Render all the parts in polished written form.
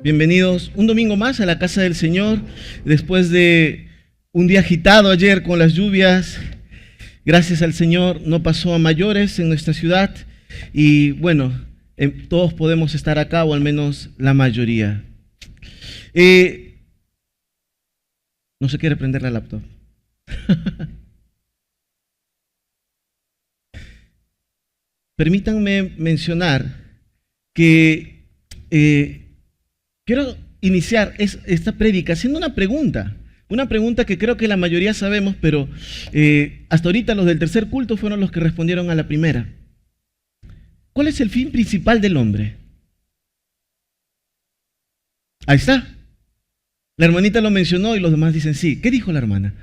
Bienvenidos un domingo más a la casa del Señor, después de un día agitado ayer con las lluvias. Gracias al Señor no pasó a mayores en nuestra ciudad y bueno, todos podemos estar acá, o al menos la mayoría. No se quiere prender la laptop. Permítanme mencionar que quiero iniciar esta prédica haciendo una pregunta que creo que la mayoría sabemos, pero hasta ahorita los del tercer culto fueron los que respondieron a la primera. ¿Cuál es el fin principal del hombre? Ahí está. La hermanita lo mencionó y los demás dicen sí. ¿Qué dijo la hermana?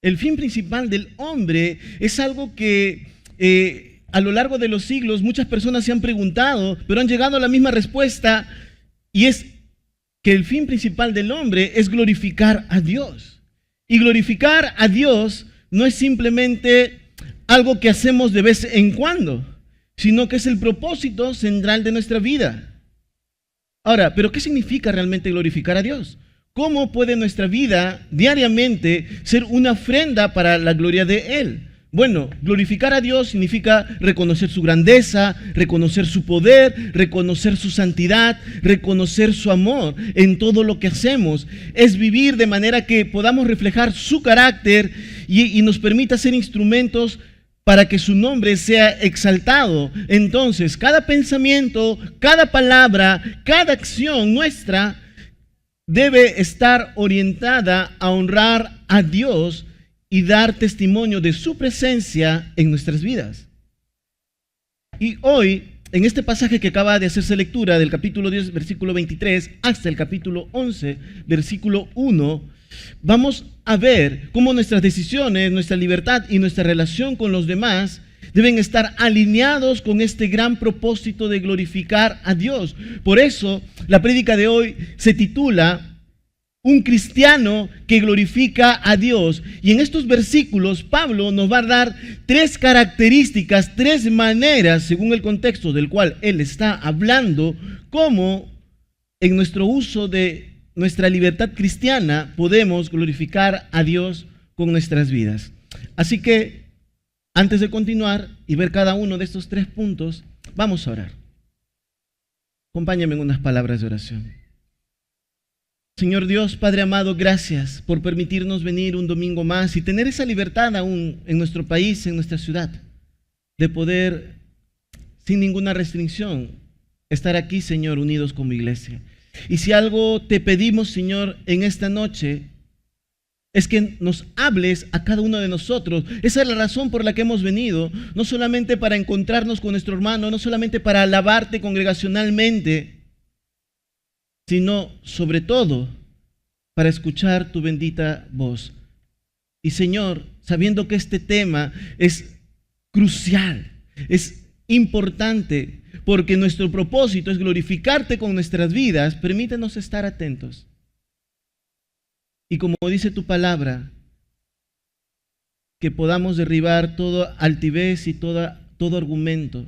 El fin principal del hombre es algo que a lo largo de los siglos muchas personas se han preguntado, pero han llegado a la misma respuesta, y es que el fin principal del hombre es glorificar a Dios. Y glorificar a Dios no es simplemente algo que hacemos de vez en cuando, sino que es el propósito central de nuestra vida. Ahora, ¿pero qué significa realmente glorificar a Dios? ¿Cómo puede nuestra vida diariamente ser una ofrenda para la gloria de Él? Bueno, glorificar a Dios significa reconocer su grandeza, reconocer su poder, reconocer su santidad, reconocer su amor en todo lo que hacemos. Es vivir de manera que podamos reflejar su carácter y nos permita ser instrumentos para que su nombre sea exaltado. Entonces, cada pensamiento, cada palabra, cada acción nuestra debe estar orientada a honrar a Dios y dar testimonio de su presencia en nuestras vidas. Y hoy, en este pasaje que acaba de hacerse lectura, del capítulo 10, versículo 23, hasta el capítulo 11, versículo 1, vamos a ver cómo nuestras decisiones, nuestra libertad y nuestra relación con los demás deben estar alineados con este gran propósito de glorificar a Dios. Por eso, la prédica de hoy se titula Un cristiano que glorifica a Dios. Y en estos versículos, Pablo nos va a dar tres características, tres maneras, según el contexto del cual él está hablando, cómo en nuestro uso de nuestra libertad cristiana podemos glorificar a Dios con nuestras vidas. Así que, antes de continuar y ver cada uno de estos tres puntos, vamos a orar. Acompáñame en unas palabras de oración. Señor Dios, Padre amado, gracias por permitirnos venir un domingo más y tener esa libertad aún en nuestro país, en nuestra ciudad, de poder, sin ninguna restricción, estar aquí, Señor, unidos como iglesia. Y si algo te pedimos, Señor, en esta noche, es que nos hables a cada uno de nosotros. Esa es la razón por la que hemos venido, no solamente para encontrarnos con nuestro hermano, no solamente para alabarte congregacionalmente, sino sobre todo para escuchar tu bendita voz. Y Señor, sabiendo que este tema es crucial, es importante, porque nuestro propósito es glorificarte con nuestras vidas, permítenos estar atentos. Y como dice tu palabra, que podamos derribar toda altivez y todo argumento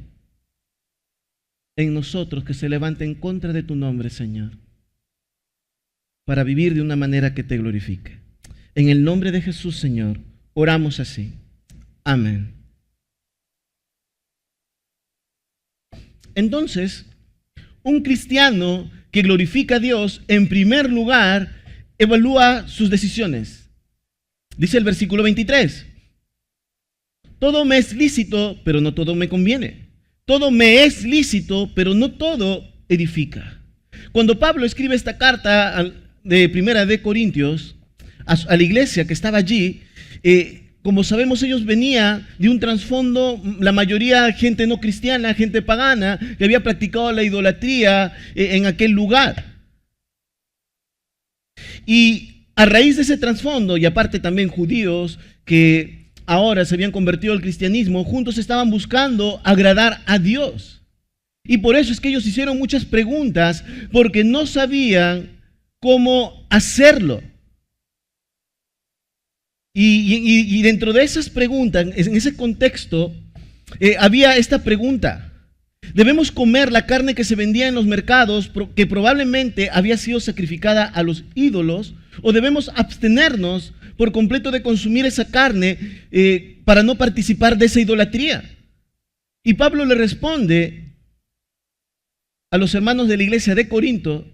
en nosotros que se levante en contra de tu nombre, Señor, para vivir de una manera que te glorifique. En el nombre de Jesús, Señor, oramos así. Amén. Entonces, un cristiano que glorifica a Dios, en primer lugar, evalúa sus decisiones. Dice el versículo 23. Todo me es lícito, pero no todo me conviene. Todo me es lícito, pero no todo edifica. Cuando Pablo escribe esta carta de Primera de Corintios a la iglesia que estaba allí, como sabemos, ellos venían de un trasfondo, la mayoría gente no cristiana, gente pagana, que había practicado la idolatría en aquel lugar. Y a raíz de ese trasfondo, y aparte también judíos que ahora se habían convertido al cristianismo, juntos estaban buscando agradar a Dios. Y por eso es que ellos hicieron muchas preguntas, porque no sabían cómo hacerlo. Y dentro de esas preguntas, en ese contexto, había esta pregunta: ¿Debemos comer la carne que se vendía en los mercados, que probablemente había sido sacrificada a los ídolos? ¿O debemos abstenernos por completo de consumir esa carne para no participar de esa idolatría? Y Pablo le responde a los hermanos de la iglesia de Corinto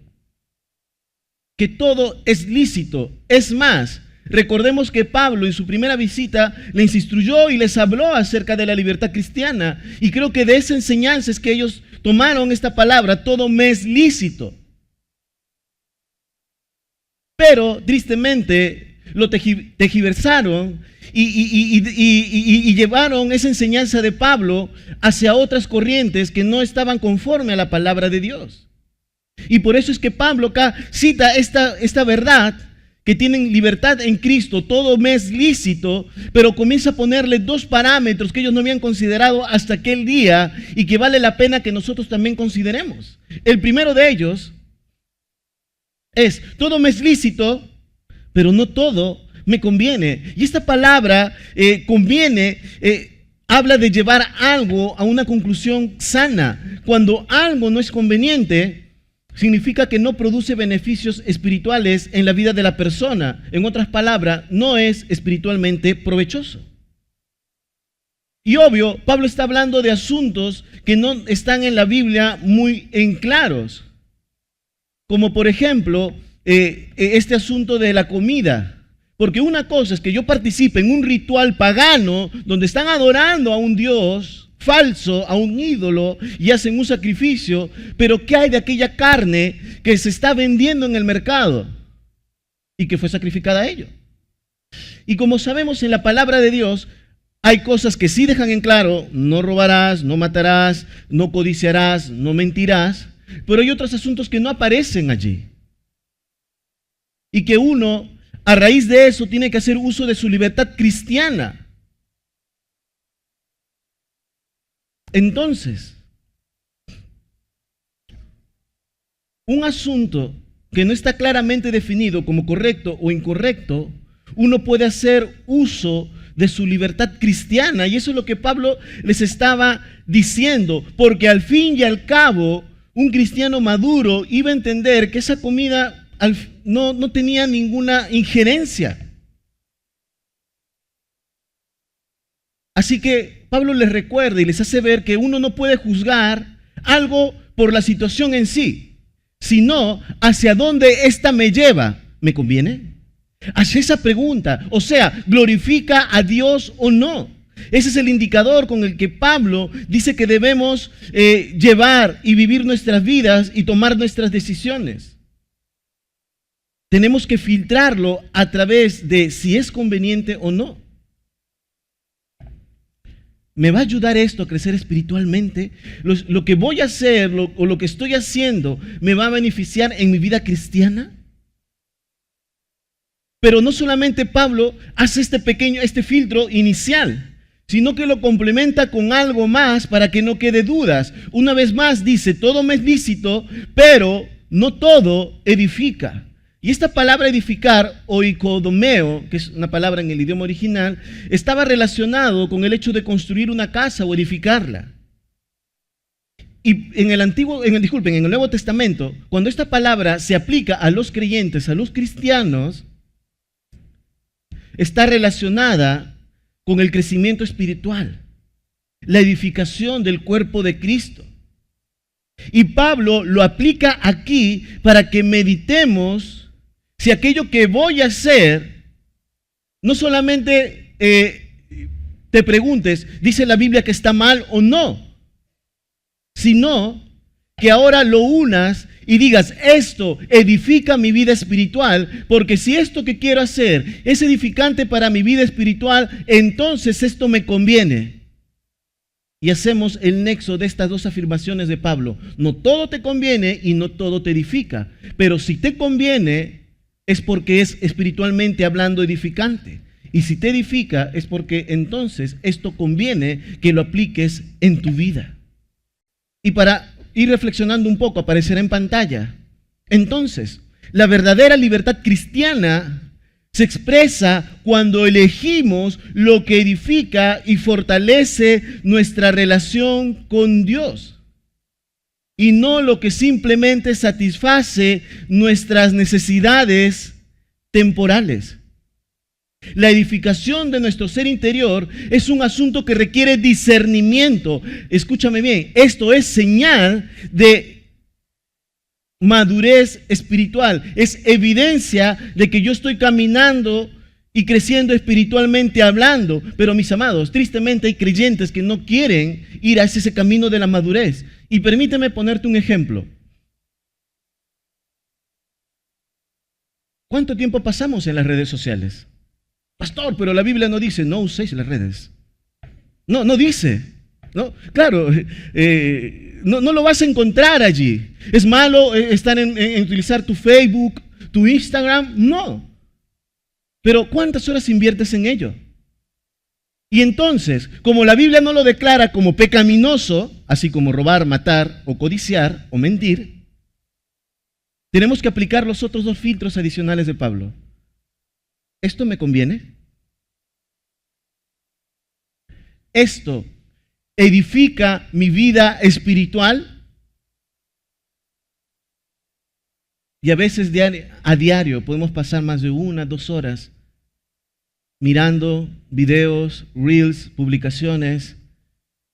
que todo es lícito. Es más, recordemos que Pablo en su primera visita les instruyó y les habló acerca de la libertad cristiana. Y creo que de esa enseñanza es que ellos tomaron esta palabra, todo me es lícito. Pero tristemente lo tergiversaron y llevaron esa enseñanza de Pablo hacia otras corrientes que no estaban conforme a la palabra de Dios. Y por eso es que Pablo acá cita esta verdad, que tienen libertad en Cristo, todo me es lícito, pero comienza a ponerle dos parámetros que ellos no habían considerado hasta aquel día y que vale la pena que nosotros también consideremos. El primero de ellos es, todo me es lícito, pero no todo me conviene. Y esta palabra conviene, habla de llevar algo a una conclusión sana. Cuando algo no es conveniente, significa que no produce beneficios espirituales en la vida de la persona. En otras palabras, no es espiritualmente provechoso. Y obvio, Pablo está hablando de asuntos que no están en la Biblia muy en claros. Como por ejemplo, este asunto de la comida. Porque una cosa es que yo participe en un ritual pagano donde están adorando a un Dios falso, a un ídolo, y hacen un sacrificio, pero ¿qué hay de aquella carne que se está vendiendo en el mercado y que fue sacrificada a ello? Y como sabemos en la palabra de Dios, hay cosas que sí dejan en claro: no robarás, no matarás, no codiciarás, no mentirás, pero hay otros asuntos que no aparecen allí. Y que uno, a raíz de eso, tiene que hacer uso de su libertad cristiana. Entonces, un asunto que no está claramente definido como correcto o incorrecto, uno puede hacer uso de su libertad cristiana. Y eso es lo que Pablo les estaba diciendo, porque al fin y al cabo, un cristiano maduro iba a entender que esa comida no tenía ninguna injerencia. Así que Pablo les recuerda y les hace ver que uno no puede juzgar algo por la situación en sí, sino hacia dónde ésta me lleva. ¿Me conviene? Hacia esa pregunta, o sea, ¿glorifica a Dios o no? Ese es el indicador con el que Pablo dice que debemos llevar y vivir nuestras vidas y tomar nuestras decisiones. Tenemos que filtrarlo a través de si es conveniente o no. ¿Me va a ayudar esto a crecer espiritualmente? ¿Lo que voy a hacer o lo que estoy haciendo me va a beneficiar en mi vida cristiana? Pero no solamente Pablo hace este filtro inicial, sino que lo complementa con algo más para que no quede dudas. Una vez más dice, todo me es lícito, pero no todo edifica. Y esta palabra edificar, oikodomeo, que es una palabra en el idioma original, estaba relacionado con el hecho de construir una casa o edificarla. Y en el Nuevo Testamento, cuando esta palabra se aplica a los creyentes, a los cristianos, está relacionada con el crecimiento espiritual, la edificación del cuerpo de Cristo. Y Pablo lo aplica aquí para que meditemos si aquello que voy a hacer, no solamente te preguntes, ¿dice la Biblia que está mal o no? Sino que ahora lo unas y digas, esto edifica mi vida espiritual, porque si esto que quiero hacer es edificante para mi vida espiritual, entonces esto me conviene. Y hacemos el nexo de estas dos afirmaciones de Pablo. No todo te conviene y no todo te edifica, pero si te conviene, es porque es espiritualmente hablando edificante. Y si te edifica es porque entonces esto conviene que lo apliques en tu vida. Y para ir reflexionando un poco, aparecerá en pantalla. Entonces, la verdadera libertad cristiana se expresa cuando elegimos lo que edifica y fortalece nuestra relación con Dios. y no lo que simplemente satisface nuestras necesidades temporales. La edificación de nuestro ser interior es un asunto que requiere discernimiento. Escúchame bien, esto es señal de madurez espiritual. Es evidencia de que yo estoy caminando y creciendo espiritualmente hablando. Pero mis amados, tristemente hay creyentes que no quieren ir a ese camino de la madurez. Y permíteme ponerte un ejemplo. ¿Cuánto tiempo pasamos en las redes sociales? Pastor, pero la Biblia no dice, no uséis las redes. No dice. ¿No? Claro, no lo vas a encontrar allí. ¿Es malo estar en utilizar tu Facebook, tu Instagram? No. Pero ¿cuántas horas inviertes en ello? Y entonces, como la Biblia no lo declara como pecaminoso, así como robar, matar o codiciar o mentir, tenemos que aplicar los otros dos filtros adicionales de Pablo. ¿Esto me conviene? ¿Esto edifica mi vida espiritual? Y a veces a diario podemos pasar más de 1, 2 horas mirando videos, reels, publicaciones.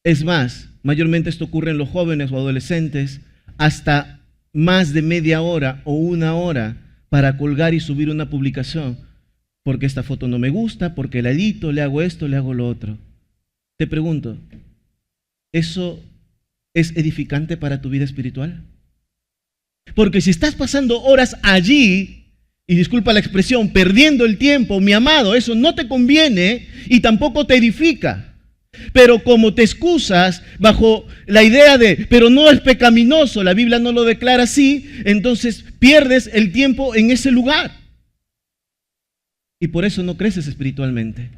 Es más, mayormente esto ocurre en los jóvenes o adolescentes, hasta más de media hora o 1 hora para colgar y subir una publicación. Porque esta foto no me gusta, porque la edito, le hago esto, le hago lo otro. Te pregunto, ¿eso es edificante para tu vida espiritual? Porque si estás pasando horas allí, y disculpa la expresión, perdiendo el tiempo, mi amado, eso no te conviene y tampoco te edifica. Pero como te excusas bajo la idea de, pero no es pecaminoso, la Biblia no lo declara así, entonces pierdes el tiempo en ese lugar. Y por eso no creces espiritualmente.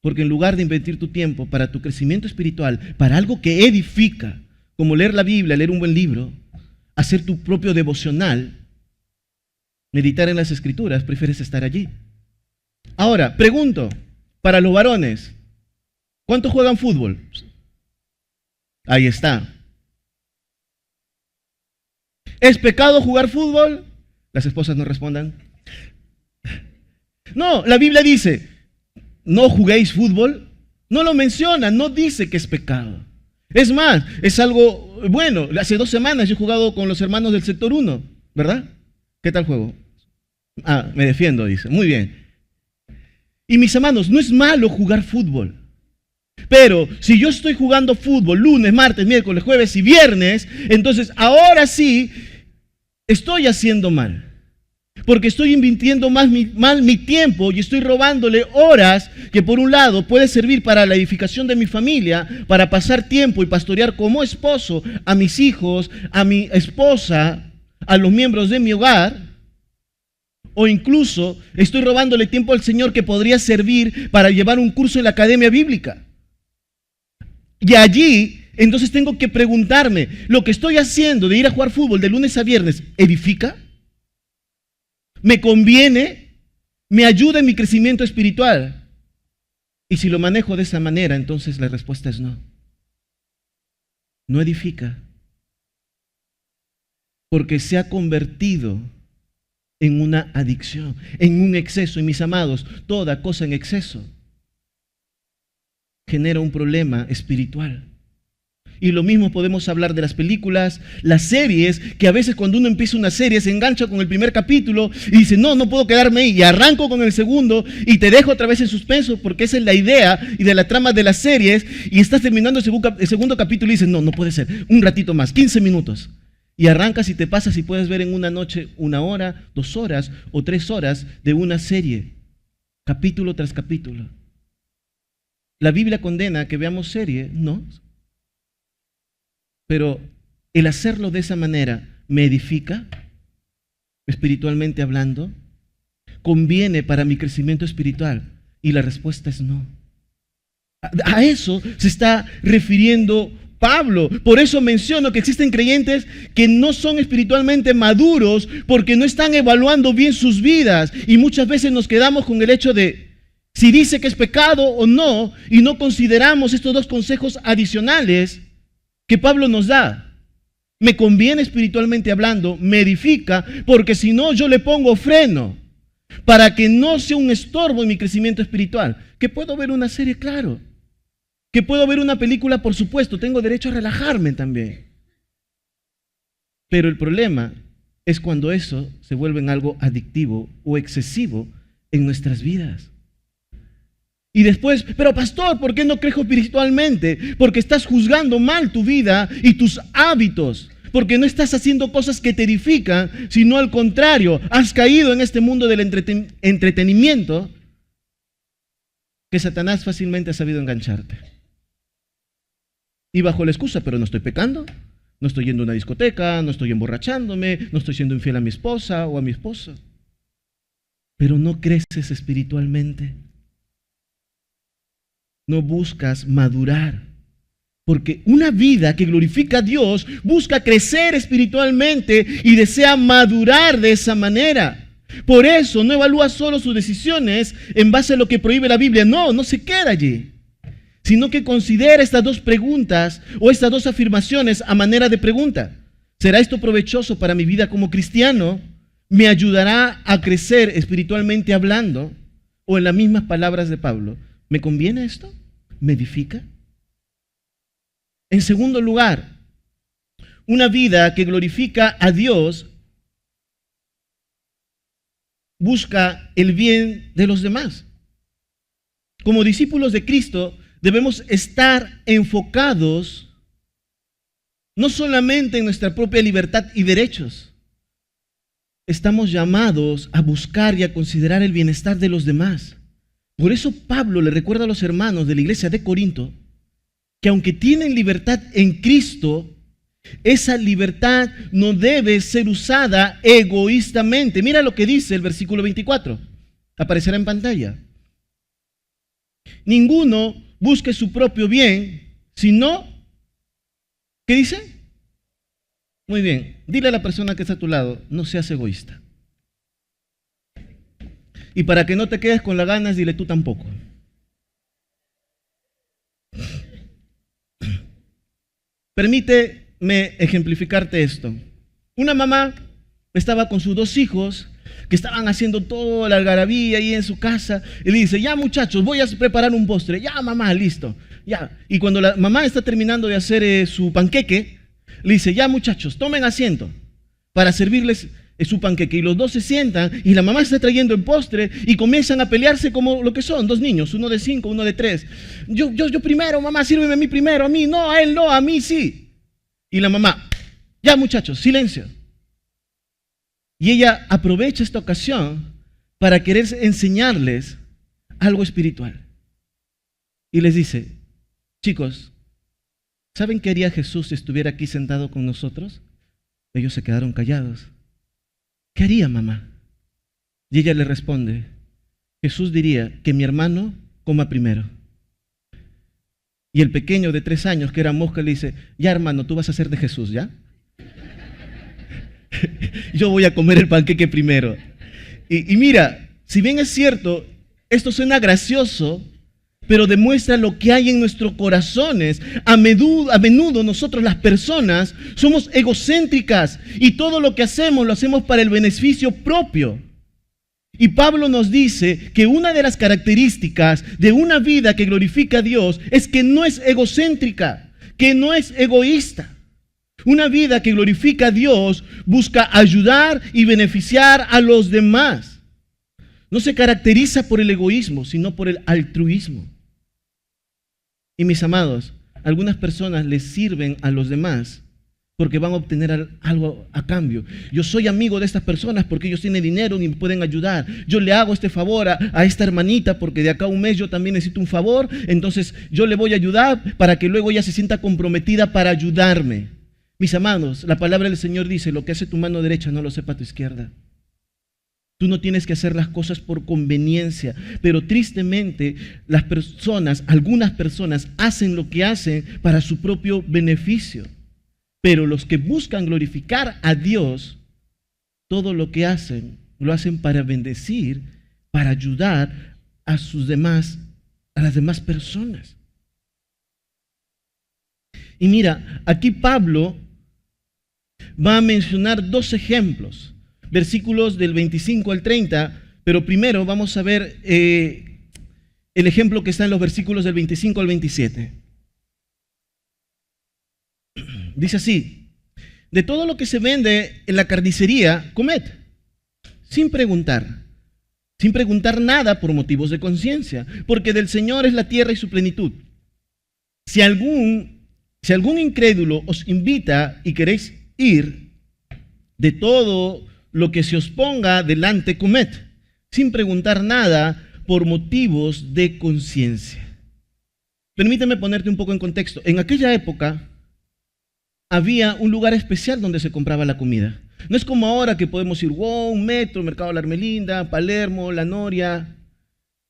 Porque en lugar de invertir tu tiempo para tu crecimiento espiritual, para algo que edifica, como leer la Biblia, leer un buen libro, hacer tu propio devocional, meditar en las Escrituras, prefieres estar allí. Ahora, pregunto, para los varones, ¿cuántos juegan fútbol? Ahí está. ¿Es pecado jugar fútbol? Las esposas no respondan. No, la Biblia dice, no juguéis fútbol. No lo menciona, no dice que es pecado. Es más, es algo bueno. Hace 2 semanas yo he jugado con los hermanos del sector 1, ¿verdad? ¿Qué tal juego? Me defiendo, dice. Muy bien. Y mis hermanos, no es malo jugar fútbol. Pero si yo estoy jugando fútbol lunes, martes, miércoles, jueves y viernes, entonces ahora sí estoy haciendo mal. Porque estoy invirtiendo mal mi tiempo y estoy robándole horas que por un lado puede servir para la edificación de mi familia, para pasar tiempo y pastorear como esposo a mis hijos, a mi esposa, a los miembros de mi hogar. O incluso estoy robándole tiempo al Señor que podría servir para llevar un curso en la academia bíblica. Y allí, entonces tengo que preguntarme, ¿lo que estoy haciendo de ir a jugar fútbol de lunes a viernes, edifica? ¿Me conviene? ¿Me ayuda en mi crecimiento espiritual? Y si lo manejo de esa manera, entonces la respuesta es no. No edifica. Porque se ha convertido en una adicción, en un exceso. Y mis amados, toda cosa en exceso genera un problema espiritual. Y lo mismo podemos hablar de las películas, las series, que a veces cuando uno empieza una serie se engancha con el primer capítulo y dice, no puedo quedarme ahí, y arranco con el segundo y te dejo otra vez en suspenso, porque esa es la idea y de la trama de las series, y estás terminando el segundo capítulo y dices, no puede ser, un ratito más, 15 minutos. Y arrancas y te pasas y puedes ver en una noche 1 hora, 2 horas o 3 horas de una serie, capítulo tras capítulo. ¿La Biblia condena que veamos serie? No. Pero el hacerlo de esa manera, ¿me edifica? Espiritualmente hablando, ¿conviene para mi crecimiento espiritual? Y la respuesta es no. A eso se está refiriendo Pablo. Por eso menciono que existen creyentes que no son espiritualmente maduros porque no están evaluando bien sus vidas. Y muchas veces nos quedamos con el hecho de si dice que es pecado o no, y no consideramos estos 2 consejos adicionales que Pablo nos da. Me conviene espiritualmente hablando, me edifica, porque si no yo le pongo freno para que no sea un estorbo en mi crecimiento espiritual. Que puedo ver una serie, claro. Que puedo ver una película, por supuesto, tengo derecho a relajarme también. Pero el problema es cuando eso se vuelve en algo adictivo o excesivo en nuestras vidas. Y después, pero pastor, ¿por qué no crezco espiritualmente? Porque estás juzgando mal tu vida y tus hábitos. Porque no estás haciendo cosas que te edifican, sino al contrario, has caído en este mundo del entretenimiento que Satanás fácilmente ha sabido engancharte. Y bajo la excusa, pero no estoy pecando, no estoy yendo a una discoteca, no estoy emborrachándome, no estoy siendo infiel a mi esposa o a mi esposo. Pero no creces espiritualmente. No buscas madurar. Porque una vida que glorifica a Dios busca crecer espiritualmente y desea madurar de esa manera. Por eso no evalúa solo sus decisiones en base a lo que prohíbe la Biblia. No se queda allí. Sino que considera estas dos preguntas o estas dos afirmaciones a manera de pregunta. ¿Será esto provechoso para mi vida como cristiano? ¿Me ayudará a crecer espiritualmente hablando? O en las mismas palabras de Pablo, ¿me conviene esto? ¿Me edifica? En segundo lugar, una vida que glorifica a Dios busca el bien de los demás. Como discípulos de Cristo, debemos estar enfocados no solamente en nuestra propia libertad y derechos. Estamos llamados a buscar y a considerar el bienestar de los demás. Por eso Pablo le recuerda a los hermanos de la iglesia de Corinto que aunque tienen libertad en Cristo, esa libertad no debe ser usada egoístamente. Mira lo que dice el versículo 24. Aparecerá en pantalla. Ninguno busque su propio bien, sino, ¿qué dice? Muy bien, dile a la persona que está a tu lado, no seas egoísta. Y para que no te quedes con las ganas, dile tú tampoco. Permíteme ejemplificarte esto. Una mamá estaba con sus dos hijos que estaban haciendo toda la algarabía ahí en su casa y le dice, ya muchachos, voy a preparar un postre. Ya mamá, listo. Ya. Y cuando la mamá está terminando de hacer su panqueque, le dice, ya muchachos, tomen asiento para servirles su panqueque. Y los dos se sientan y la mamá está trayendo el postre y comienzan a pelearse como lo que son, dos niños, uno de 5, uno de 3. Yo primero, mamá, sírveme a mí primero, a mí no, a él no, a mí sí. Y la mamá, ya muchachos, silencio. Y ella aprovecha esta ocasión para querer enseñarles algo espiritual. Y les dice, chicos, ¿saben qué haría Jesús si estuviera aquí sentado con nosotros? Ellos se quedaron callados. ¿Qué haría mamá? Y ella le responde, Jesús diría que mi hermano coma primero. Y el pequeño de 3 años, que era mosca, le dice, ya hermano, tú vas a ser de Jesús, ¿ya? Yo voy a comer el panqueque primero. Y mira, si bien es cierto, esto suena gracioso, pero demuestra lo que hay en nuestros corazones. A menudo nosotros las personas somos egocéntricas y todo lo que hacemos lo hacemos para el beneficio propio. Y Pablo nos dice que una de las características de una vida que glorifica a Dios es que no es egocéntrica, que no es egoísta. Una vida que glorifica a Dios busca ayudar y beneficiar a los demás. No se caracteriza por el egoísmo, sino por el altruismo. Y mis amados, algunas personas les sirven a los demás porque van a obtener algo a cambio. Yo soy amigo de estas personas porque ellos tienen dinero y me pueden ayudar. Yo le hago este favor a esta hermanita porque de acá a un mes yo también necesito un favor. Entonces yo le voy a ayudar para que luego ella se sienta comprometida para ayudarme. Mis amados, la palabra del Señor dice, lo que hace tu mano derecha no lo sepa tu izquierda. Tú no tienes que hacer las cosas por conveniencia, pero tristemente las personas, algunas personas hacen lo que hacen para su propio beneficio. Pero los que buscan glorificar a Dios, todo lo que hacen, lo hacen para bendecir, para ayudar a las demás personas. Y mira, aquí Pablo va a mencionar dos ejemplos, versículos del 25 al 30, pero primero vamos a ver el ejemplo que está en los versículos del 25 al 27. Dice así: de todo lo que se vende en la carnicería, comed, sin preguntar nada por motivos de conciencia, porque del Señor es la tierra y su plenitud. Si algún incrédulo os invita y queréis ir, de todo lo que se os ponga delante, comed, sin preguntar nada por motivos de conciencia. Permíteme ponerte un poco en contexto. En aquella época había un lugar especial donde se compraba la comida. No es como ahora que podemos ir un Metro, Mercado La Ermelinda, Palermo, La Noria,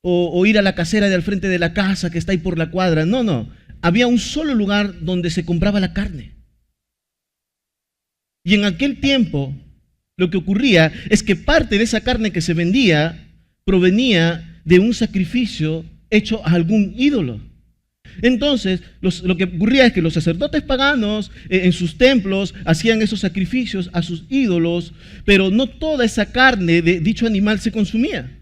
o ir a la casera de al frente de la casa que está ahí por la cuadra. No. Había un solo lugar donde se compraba la carne. Y en aquel tiempo lo que ocurría es que parte de esa carne que se vendía provenía de un sacrificio hecho a algún ídolo. Entonces, lo que ocurría es que los sacerdotes paganos en sus templos hacían esos sacrificios a sus ídolos, pero no toda esa carne de dicho animal se consumía.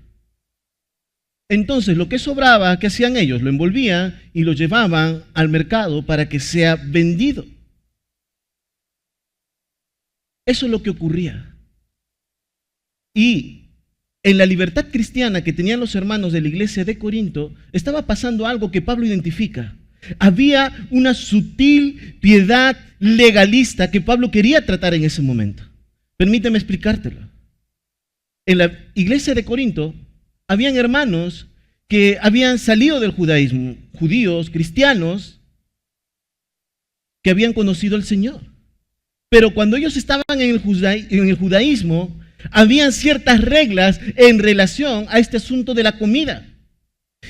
Entonces, lo que sobraba, ¿qué hacían ellos? Lo envolvían y lo llevaban al mercado para que sea vendido. Eso es lo que ocurría. Y en la libertad cristiana que tenían los hermanos de la iglesia de Corinto, estaba pasando algo que Pablo identifica. Había una sutil piedad legalista que Pablo quería tratar en ese momento. Permíteme explicártelo. En la iglesia de Corinto habían hermanos que habían salido del judaísmo, judíos, cristianos, que habían conocido al Señor. Pero cuando ellos estaban en el judaísmo, habían ciertas reglas en relación a este asunto de la comida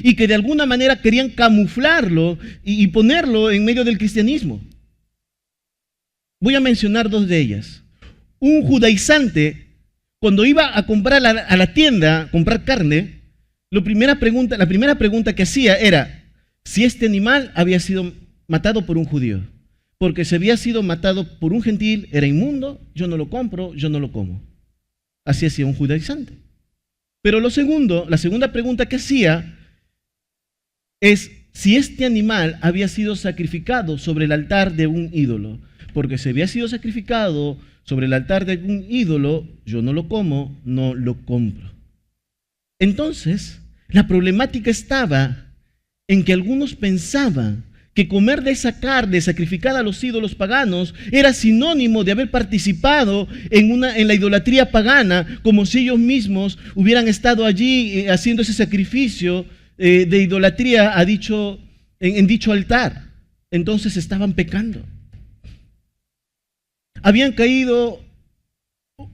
y que de alguna manera querían camuflarlo y ponerlo en medio del cristianismo. Voy a mencionar dos de ellas. Un judaizante, cuando iba a comprar a la tienda, a comprar carne, la primera pregunta que hacía era si este animal había sido matado por un judío. Porque si había sido matado por un gentil, era inmundo, yo no lo compro, yo no lo como. Así hacía un judaizante. Pero la segunda pregunta que hacía es si este animal había sido sacrificado sobre el altar de un ídolo. Porque si había sido sacrificado sobre el altar de un ídolo, yo no lo como, no lo compro. Entonces, la problemática estaba en que algunos pensaban que comer de esa carne sacrificada a los ídolos paganos era sinónimo de haber participado en la idolatría pagana, como si ellos mismos hubieran estado allí haciendo ese sacrificio de idolatría en dicho altar. Entonces estaban pecando. Habían caído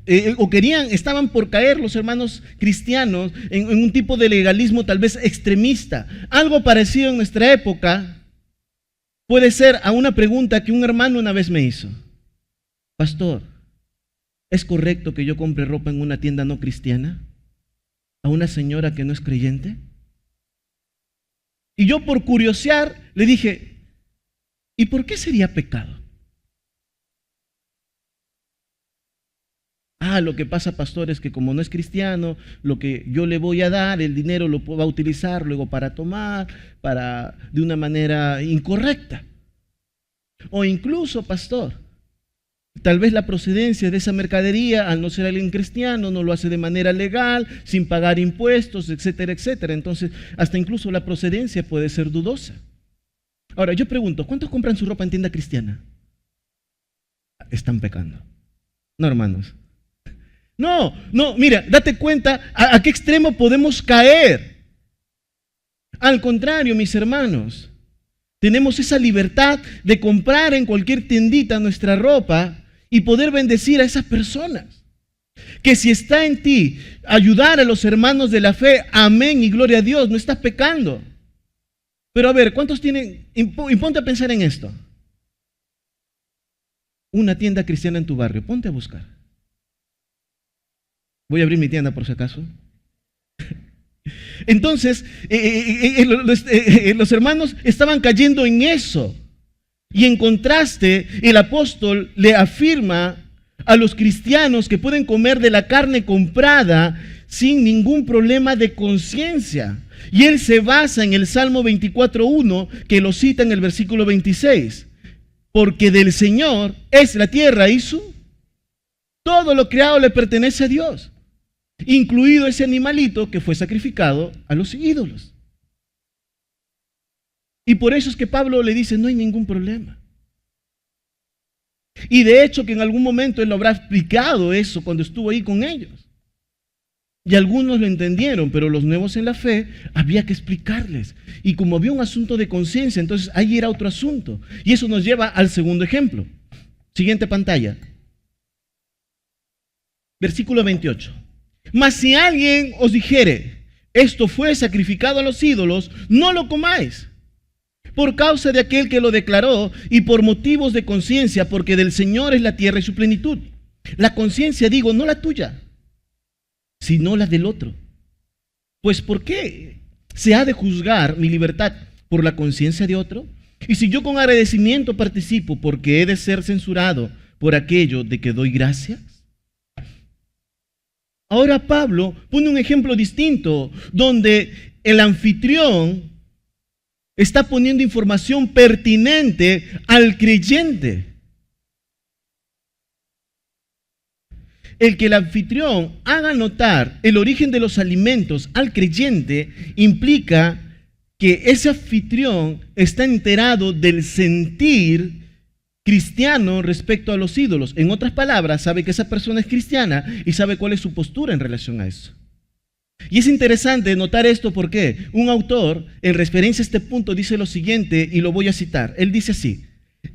estaban por caer los hermanos cristianos en un tipo de legalismo tal vez extremista. Algo parecido en nuestra época puede ser a una pregunta que un hermano una vez me hizo. Pastor, ¿es correcto que yo compre ropa en una tienda no cristiana a una señora que no es creyente? Y yo por curiosear le dije, ¿y por qué sería pecado? Lo que pasa, pastor, es que como no es cristiano, lo que yo le voy a dar, el dinero lo va a utilizar luego para tomar, de una manera incorrecta. O incluso, pastor, tal vez la procedencia de esa mercadería, al no ser alguien cristiano, no lo hace de manera legal, sin pagar impuestos, etcétera, etcétera. Entonces, hasta incluso la procedencia puede ser dudosa. Ahora, yo pregunto, ¿cuántos compran su ropa en tienda cristiana? Están pecando. No, hermanos. No, mira, date cuenta a qué extremo podemos caer. Al contrario, mis hermanos, tenemos esa libertad de comprar en cualquier tiendita nuestra ropa y poder bendecir a esas personas. Que si está en ti ayudar a los hermanos de la fe, amén y gloria a Dios, no estás pecando. Pero a ver, ¿cuántos tienen? Y ponte a pensar en esto. Una tienda cristiana en tu barrio, ponte a buscar. Voy a abrir mi tienda por si acaso. Entonces, los hermanos estaban cayendo en eso. Y en contraste, el apóstol le afirma a los cristianos que pueden comer de la carne comprada sin ningún problema de conciencia. Y él se basa en el Salmo 24:1, que lo cita en el versículo 26. Porque del Señor es la tierra y todo lo creado le pertenece a Dios, incluido ese animalito que fue sacrificado a los ídolos. Y por eso es que Pablo le dice, no hay ningún problema. Y de hecho que en algún momento él lo habrá explicado eso cuando estuvo ahí con ellos. Y algunos lo entendieron, pero los nuevos en la fe había que explicarles. Y como había un asunto de conciencia, entonces ahí era otro asunto. Y eso nos lleva al segundo ejemplo. Siguiente pantalla. Versículo 28. Mas si alguien os dijere, esto fue sacrificado a los ídolos, no lo comáis, por causa de aquel que lo declaró y por motivos de conciencia, porque del Señor es la tierra y su plenitud. La conciencia, digo, no la tuya, sino la del otro. Pues ¿por qué se ha de juzgar mi libertad por la conciencia de otro? Y si yo con agradecimiento participo, porque he de ser censurado por aquello de que doy gracias. Ahora Pablo pone un ejemplo distinto, donde el anfitrión está poniendo información pertinente al creyente. El que el anfitrión haga notar el origen de los alimentos al creyente implica que ese anfitrión está enterado del sentir cristiano respecto a los ídolos. En otras palabras, sabe que esa persona es cristiana y sabe cuál es su postura en relación a eso. Y es interesante notar esto porque un autor, en referencia a este punto, dice lo siguiente, y lo voy a citar. Él dice así: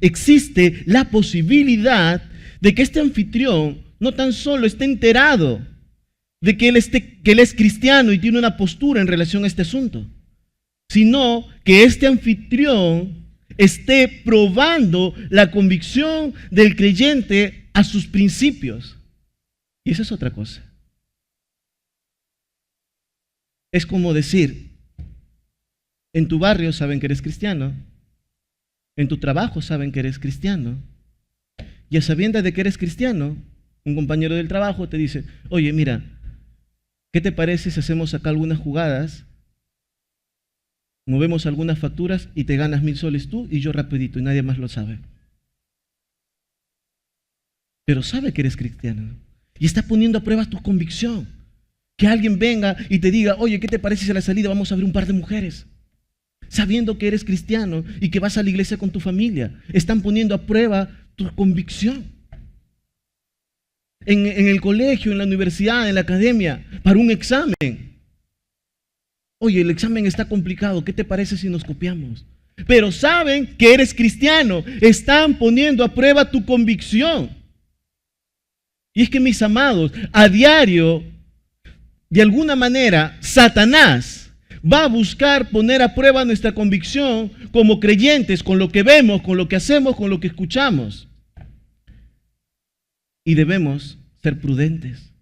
existe la posibilidad de que este anfitrión no tan solo esté enterado de que él es cristiano y tiene una postura en relación a este asunto, sino que este anfitrión esté probando la convicción del creyente a sus principios. Y esa es otra cosa. Es como decir, en tu barrio saben que eres cristiano, en tu trabajo saben que eres cristiano, y a sabiendas de que eres cristiano, un compañero del trabajo te dice, oye, mira, ¿qué te parece si hacemos acá algunas jugadas? Movemos algunas facturas y te ganas 1,000 soles tú y yo rapidito y nadie más lo sabe. Pero sabe que eres cristiano y está poniendo a prueba tu convicción. Que alguien venga y te diga, oye, ¿qué te parece si a la salida vamos a ver un par de mujeres? Sabiendo que eres cristiano y que vas a la iglesia con tu familia, están poniendo a prueba tu convicción. En el colegio, en la universidad, en la academia, para un examen. Oye, el examen está complicado, ¿qué te parece si nos copiamos? Pero saben que eres cristiano, están poniendo a prueba tu convicción. Y es que, mis amados, a diario, de alguna manera, Satanás va a buscar poner a prueba nuestra convicción como creyentes, con lo que vemos, con lo que hacemos, con lo que escuchamos. Y debemos ser prudentes.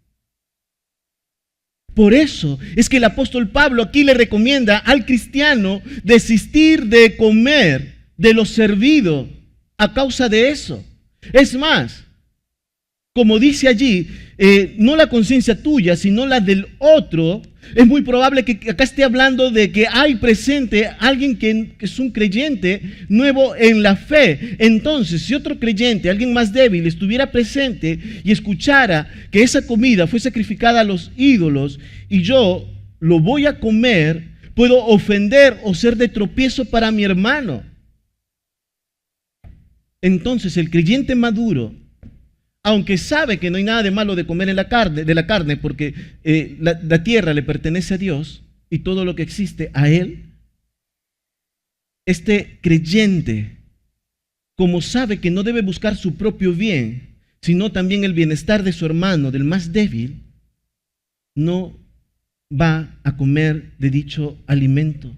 Por eso es que el apóstol Pablo aquí le recomienda al cristiano desistir de comer de lo servido a causa de eso. Es más, como dice allí, no la conciencia tuya, sino la del otro, es muy probable que acá esté hablando de que hay presente alguien que es un creyente nuevo en la fe. Entonces, si otro creyente, alguien más débil, estuviera presente y escuchara que esa comida fue sacrificada a los ídolos y yo lo voy a comer, puedo ofender o ser de tropiezo para mi hermano. Entonces, el creyente maduro, aunque sabe que no hay nada de malo de comer de la carne, porque la tierra le pertenece a Dios y todo lo que existe a Él, este creyente, como sabe que no debe buscar su propio bien, sino también el bienestar de su hermano, del más débil, no va a comer de dicho alimento.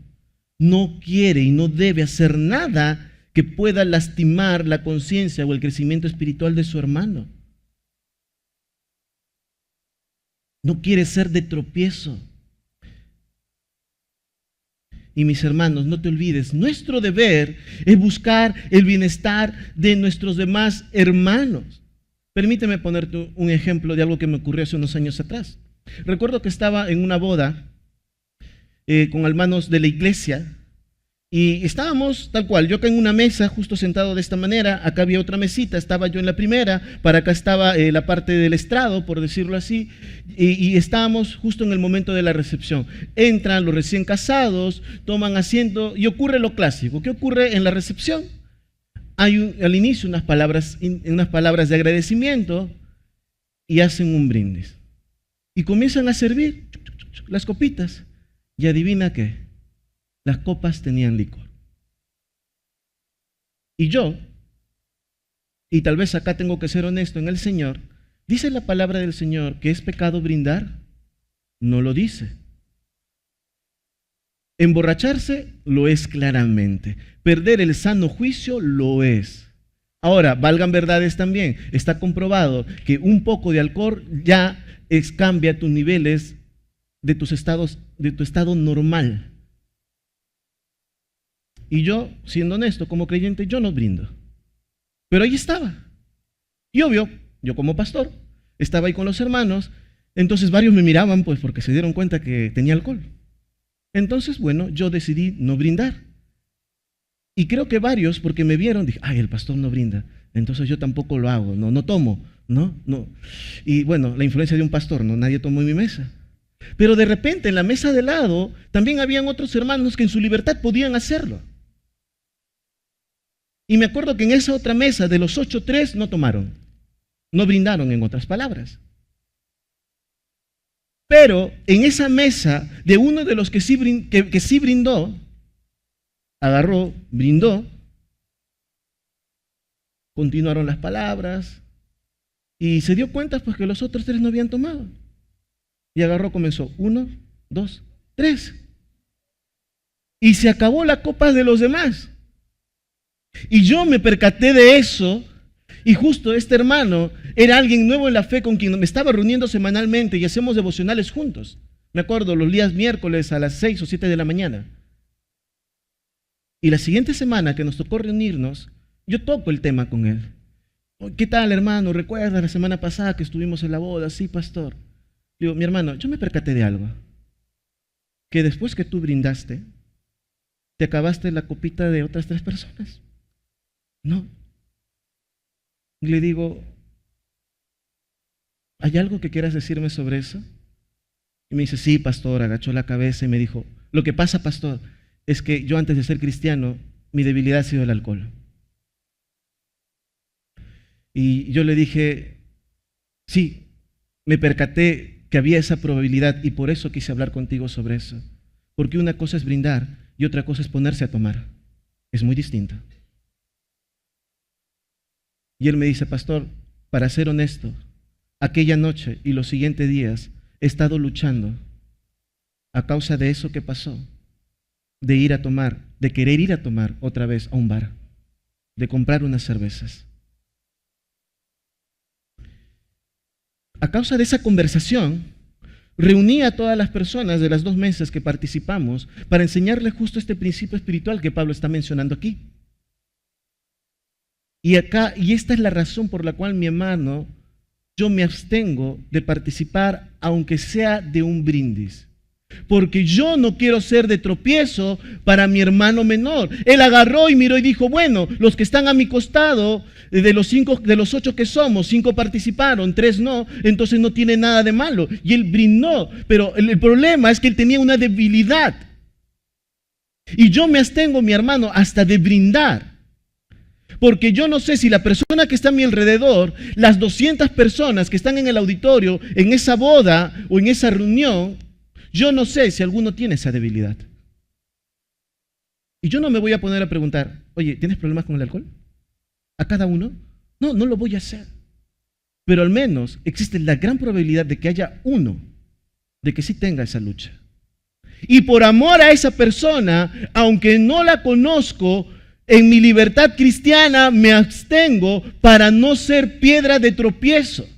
No quiere y no debe hacer nada que pueda lastimar la conciencia o el crecimiento espiritual de su hermano. No quiere ser de tropiezo. Y mis hermanos, no te olvides, nuestro deber es buscar el bienestar de nuestros demás hermanos. Permíteme ponerte un ejemplo de algo que me ocurrió hace unos años atrás. Recuerdo que estaba en una boda con hermanos de la iglesia y estábamos tal cual, yo acá en una mesa justo sentado de esta manera, acá había otra mesita, estaba yo en la primera, para acá estaba la parte del estrado, por decirlo así, y estábamos justo en el momento de la recepción. Entran los recién casados, toman asiento y ocurre lo clásico. ¿Qué ocurre en la recepción? Hay al inicio unas palabras de agradecimiento y hacen un brindis. Y comienzan a servir las copitas. Y adivina qué, las copas tenían licor. Y yo, y tal vez acá tengo que ser honesto en el Señor, ¿dice la palabra del Señor que es pecado brindar? No lo dice. Emborracharse lo es claramente. Perder el sano juicio lo es. Ahora, valgan verdades también. Está comprobado que un poco de alcohol ya cambia tus niveles de tus estados, de tu estado normal. Y yo, siendo honesto, como creyente, yo no brindo. Pero ahí estaba. Y obvio, yo como pastor, estaba ahí con los hermanos, entonces varios me miraban pues porque se dieron cuenta que tenía alcohol. Entonces, bueno, yo decidí no brindar. Y creo que varios, porque me vieron, dije, ay, el pastor no brinda, entonces yo tampoco lo hago, no tomo, no. Y bueno, la influencia de un pastor, no, nadie tomó en mi mesa. Pero de repente en la mesa de lado también habían otros hermanos que en su libertad podían hacerlo. Y me acuerdo que en esa otra mesa de los 8, 3 no tomaron, no brindaron en otras palabras. Pero en esa mesa de uno de los que sí brindó, agarró, brindó, continuaron las palabras y se dio cuenta pues que los otros 3 no habían tomado. Y agarró, comenzó 1, 2, 3. Y se acabó la copa de los demás. Y yo me percaté de eso. Y justo este hermano era alguien nuevo en la fe con quien me estaba reuniendo semanalmente y hacemos devocionales juntos. Me acuerdo, los días miércoles a las 6 o 7 de la mañana. Y la siguiente semana que nos tocó reunirnos, yo toco el tema con él. ¿Qué tal, hermano? ¿Recuerdas la semana pasada que estuvimos en la boda? Sí, pastor. Digo, mi hermano, yo me percaté de algo. Que después que tú brindaste, te acabaste la copita de otras 3 personas. No. Y le digo, ¿hay algo que quieras decirme sobre eso? Y me dice, sí, pastor, agachó la cabeza y me dijo, lo que pasa, pastor, es que yo antes de ser cristiano, mi debilidad ha sido el alcohol. Y yo le dije, sí, me percaté que había esa probabilidad y por eso quise hablar contigo sobre eso. Porque una cosa es brindar y otra cosa es ponerse a tomar. Es muy distinto. Y él me dice, pastor, para ser honesto, aquella noche y los siguientes días he estado luchando a causa de eso que pasó, de ir a tomar, de querer ir a tomar otra vez a un bar, de comprar unas cervezas. A causa de esa conversación, reuní a todas las personas de las 2 mesas que participamos para enseñarles justo este principio espiritual que Pablo está mencionando aquí. Y esta es la razón por la cual, mi hermano, yo me abstengo de participar, aunque sea de un brindis. Porque yo no quiero ser de tropiezo para mi hermano menor. Él agarró y miró y dijo, bueno, los que están a mi costado, de los 8 que somos, 5 participaron, 3 no, entonces no tiene nada de malo. Y él brindó, pero el problema es que él tenía una debilidad. Y yo me abstengo, mi hermano, hasta de brindar. Porque yo no sé si la persona que está a mi alrededor, las 200 personas que están en el auditorio, en esa boda o en esa reunión, yo no sé si alguno tiene esa debilidad. Y yo no me voy a poner a preguntar, oye, ¿tienes problemas con el alcohol? ¿A cada uno? No, no lo voy a hacer. Pero al menos existe la gran probabilidad de que haya uno, de que sí tenga esa lucha. Y por amor a esa persona, aunque no la conozco, en mi libertad cristiana me abstengo para no ser piedra de tropiezo.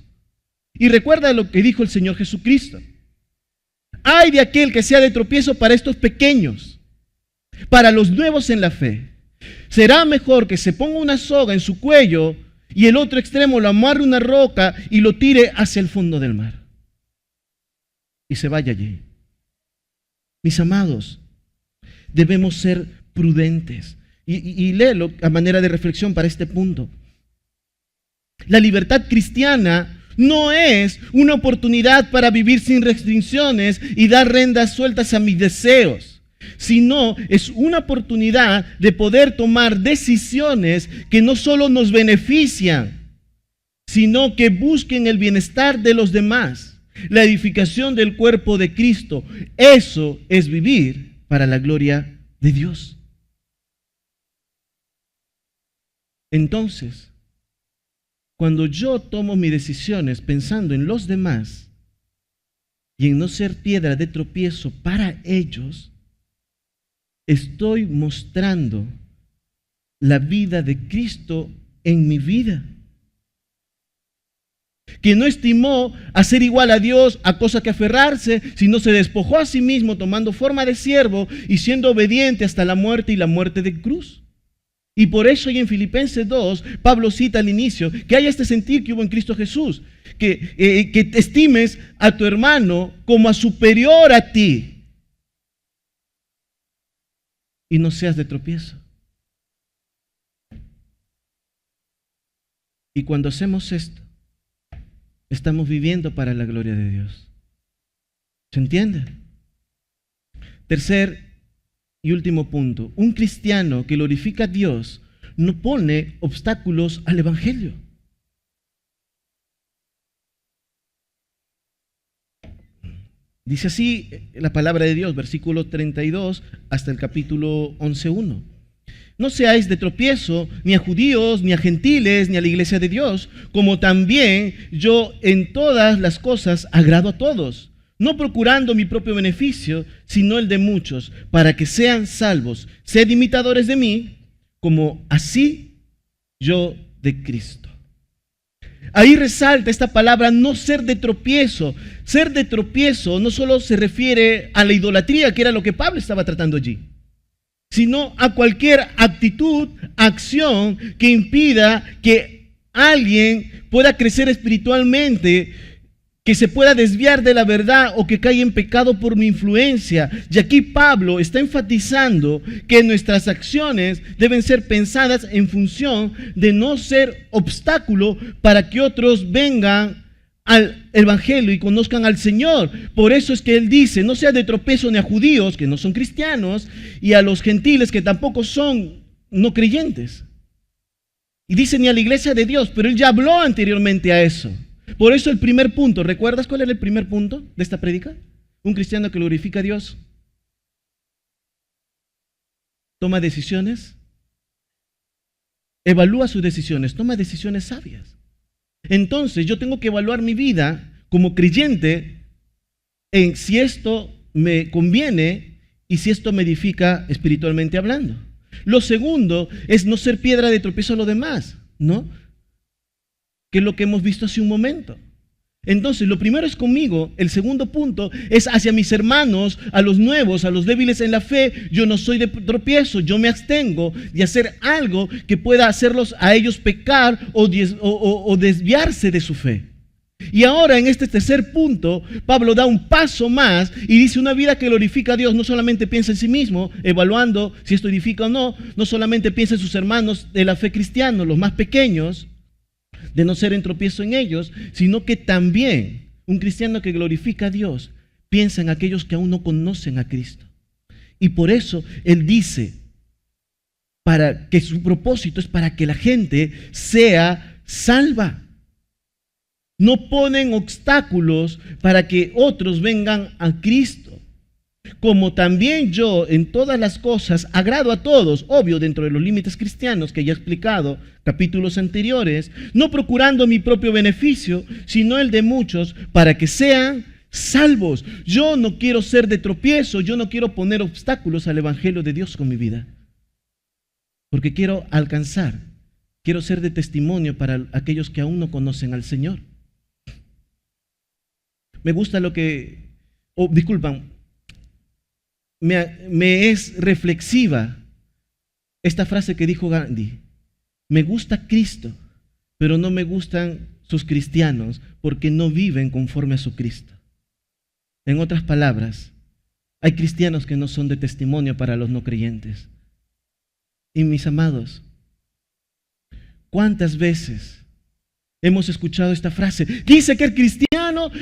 Y recuerda lo que dijo el Señor Jesucristo. Ay de aquel que sea de tropiezo para estos pequeños, para los nuevos en la fe. Será mejor que se ponga una soga en su cuello y el otro extremo lo amarre a una roca y lo tire hacia el fondo del mar. Y se vaya allí. Mis amados, debemos ser prudentes. Y léelo a manera de reflexión para este punto. La libertad cristiana no es una oportunidad para vivir sin restricciones y dar riendas sueltas a mis deseos, sino es una oportunidad de poder tomar decisiones que no solo nos benefician, sino que busquen el bienestar de los demás, la edificación del cuerpo de Cristo. Eso es vivir para la gloria de Dios. Entonces, cuando yo tomo mis decisiones pensando en los demás y en no ser piedra de tropiezo para ellos, estoy mostrando la vida de Cristo en mi vida, que no estimó a ser igual a Dios a cosa que aferrarse, sino se despojó a sí mismo tomando forma de siervo y siendo obediente hasta la muerte y la muerte de cruz. Y por eso en Filipenses 2, Pablo cita al inicio que hay este sentir que hubo en Cristo Jesús, que te estimes a tu hermano como a superior a ti y no seas de tropiezo. Y cuando hacemos esto, estamos viviendo para la gloria de Dios. ¿Se entiende? Tercer y último punto, un cristiano que glorifica a Dios no pone obstáculos al evangelio. Dice así la palabra de Dios, versículo 32 hasta el capítulo 11:1. No seáis de tropiezo ni a judíos, ni a gentiles, ni a la iglesia de Dios, como también yo en todas las cosas agrado a todos, no procurando mi propio beneficio, sino el de muchos, para que sean salvos. Sed imitadores de mí, como así yo de Cristo. Ahí resalta esta palabra, no ser de tropiezo. Ser de tropiezo no solo se refiere a la idolatría, que era lo que Pablo estaba tratando allí, sino a cualquier actitud, acción que impida que alguien pueda crecer espiritualmente, que se pueda desviar de la verdad o que caiga en pecado por mi influencia. Y aquí Pablo está enfatizando que nuestras acciones deben ser pensadas en función de no ser obstáculo para que otros vengan al evangelio y conozcan al Señor. Por eso es que él dice, no sea de tropiezo ni a judíos que no son cristianos y a los gentiles que tampoco son no creyentes. Y dice ni a la iglesia de Dios, pero él ya habló anteriormente a eso. Por eso el primer punto, ¿recuerdas cuál era el primer punto de esta prédica? Un cristiano que glorifica a Dios toma decisiones, evalúa sus decisiones, toma decisiones sabias. Entonces yo tengo que evaluar mi vida como creyente en si esto me conviene y si esto me edifica espiritualmente hablando. Lo segundo es no ser piedra de tropiezo a los demás, ¿no? Que es lo que hemos visto hace un momento. Entonces, lo primero es conmigo, el segundo punto es hacia mis hermanos, a los nuevos, a los débiles en la fe. Yo no soy de tropiezo, yo me abstengo de hacer algo que pueda hacerlos a ellos pecar o desviarse de su fe. Y ahora en este tercer punto, Pablo da un paso más y dice una vida que glorifica a Dios no solamente piensa en sí mismo, evaluando si esto edifica o no, no solamente piensa en sus hermanos de la fe cristiana, los más pequeños, de no ser en tropiezo en ellos, sino que también un cristiano que glorifica a Dios piensa en aquellos que aún no conocen a Cristo. Y por eso él dice para que su propósito es para que la gente sea salva. No ponen obstáculos para que otros vengan a Cristo. Como también yo en todas las cosas agrado a todos, obvio dentro de los límites cristianos que ya he explicado capítulos anteriores, no procurando mi propio beneficio, sino el de muchos, para que sean salvos. Yo no quiero ser de tropiezo, yo no quiero poner obstáculos al evangelio de Dios con mi vida, porque quiero alcanzar, quiero ser de testimonio para aquellos que aún no conocen al Señor. Me gusta lo que, me es reflexiva esta frase que dijo Gandhi: me gusta Cristo, pero no me gustan sus cristianos porque no viven conforme a su Cristo. En otras palabras, hay cristianos que no son de testimonio para los no creyentes. Y mis amados, ¿cuántas veces hemos escuchado esta frase? Dice que es cristiano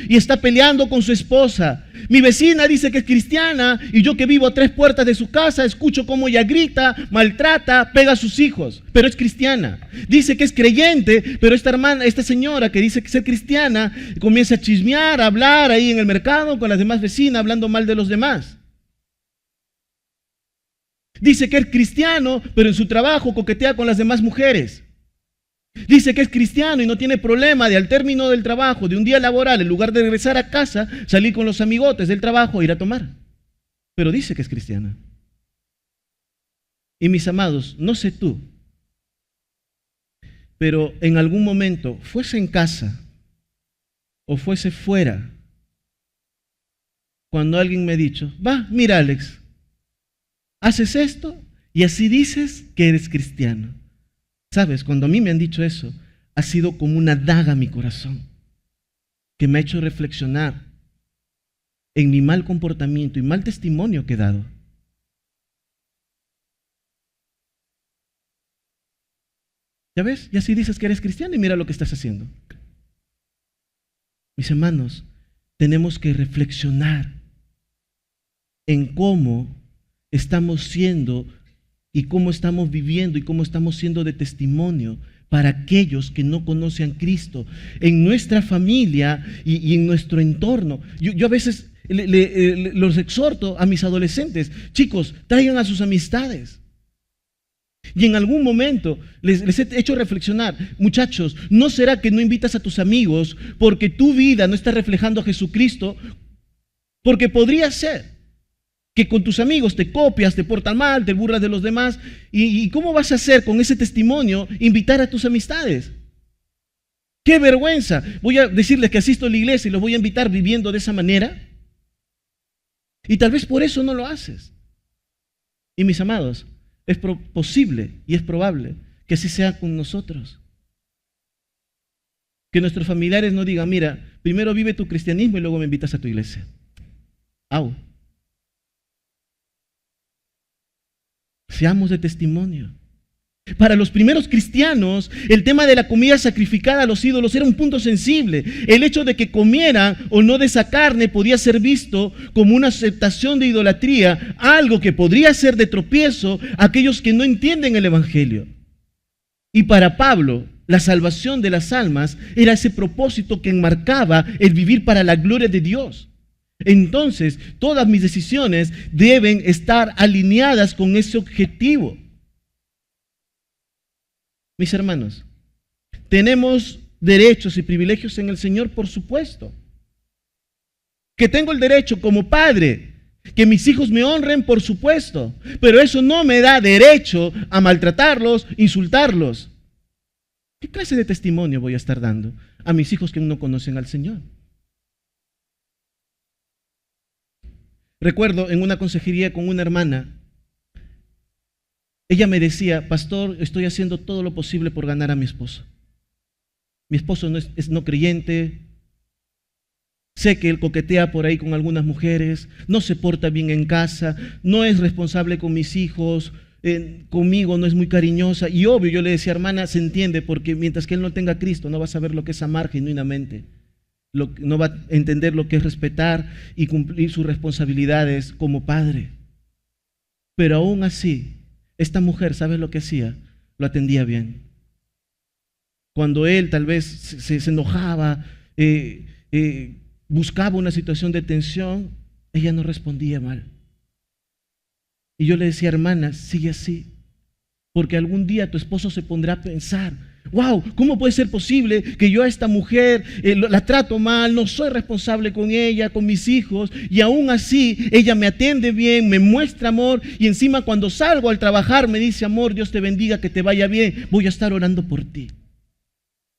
y está peleando con su esposa. Mi vecina dice que es cristiana y yo que vivo a 3 puertas de su casa escucho cómo ella grita, maltrata, pega a sus hijos, pero es cristiana. Dice que es creyente, pero esta señora que dice que es cristiana comienza a chismear, a hablar ahí en el mercado con las demás vecinas, hablando mal de los demás. Dice que es cristiano, pero en su trabajo coquetea con las demás mujeres. Dice que es cristiano y no tiene problema de al término del trabajo, de un día laboral, en lugar de regresar a casa, salir con los amigotes del trabajo e ir a tomar. Pero dice que es cristiana. Y mis amados, no sé tú, pero en algún momento, fuese en casa o fuese fuera, cuando alguien me ha dicho, mira Alex, haces esto y así dices que eres cristiano. ¿Sabes? Cuando a mí me han dicho eso, ha sido como una daga a mi corazón, que me ha hecho reflexionar en mi mal comportamiento y mal testimonio que he dado. ¿Ya ves? Y así dices que eres cristiano y mira lo que estás haciendo. Mis hermanos, tenemos que reflexionar en cómo estamos siendo y cómo estamos viviendo y cómo estamos siendo de testimonio para aquellos que no conocen a Cristo en nuestra familia y en nuestro entorno. Yo a veces los exhorto a mis adolescentes, chicos, traigan a sus amistades. Y en algún momento les he hecho reflexionar, muchachos, ¿no será que no invitas a tus amigos porque tu vida no está reflejando a Jesucristo? Porque podría ser que con tus amigos te copias, te portan mal, te burlas de los demás. ¿Y cómo vas a hacer con ese testimonio invitar a tus amistades? ¡Qué vergüenza! Voy a decirles que asisto a la iglesia y los voy a invitar viviendo de esa manera. Y tal vez por eso no lo haces. Y mis amados, es posible y es probable que así sea con nosotros. Que nuestros familiares no digan, mira, primero vive tu cristianismo y luego me invitas a tu iglesia. ¡Au! Seamos de testimonio. Para los primeros cristianos, el tema de la comida sacrificada a los ídolos era un punto sensible. El hecho de que comieran o no de esa carne podía ser visto como una aceptación de idolatría, algo que podría ser de tropiezo a aquellos que no entienden el evangelio. Y para Pablo, la salvación de las almas era ese propósito que enmarcaba el vivir para la gloria de Dios. Entonces, todas mis decisiones deben estar alineadas con ese objetivo. Mis hermanos, tenemos derechos y privilegios en el Señor, por supuesto. Que tengo el derecho como padre, que mis hijos me honren, por supuesto. Pero eso no me da derecho a maltratarlos, insultarlos. ¿Qué clase de testimonio voy a estar dando a mis hijos que no conocen al Señor? Recuerdo en una consejería con una hermana, ella me decía, pastor, estoy haciendo todo lo posible por ganar a mi esposo. Mi esposo no es no creyente, sé que él coquetea por ahí con algunas mujeres, no se porta bien en casa, no es responsable con mis hijos, conmigo no es muy cariñosa. Y obvio, yo le decía, hermana, se entiende, porque mientras que él no tenga a Cristo, no va a saber lo que es amar genuinamente. No va a entender lo que es respetar y cumplir sus responsabilidades como padre. Pero aún así, esta mujer, ¿sabes lo que hacía? Lo atendía bien. Cuando él tal vez se enojaba, buscaba una situación de tensión, ella no respondía mal. Y yo le decía, hermana, sigue así, porque algún día tu esposo se pondrá a pensar, wow, ¿cómo puede ser posible que yo a esta mujer la trato mal, no soy responsable con ella, con mis hijos, y aún así ella me atiende bien, me muestra amor, y encima cuando salgo al trabajar me dice, amor, Dios te bendiga, que te vaya bien, voy a estar orando por ti?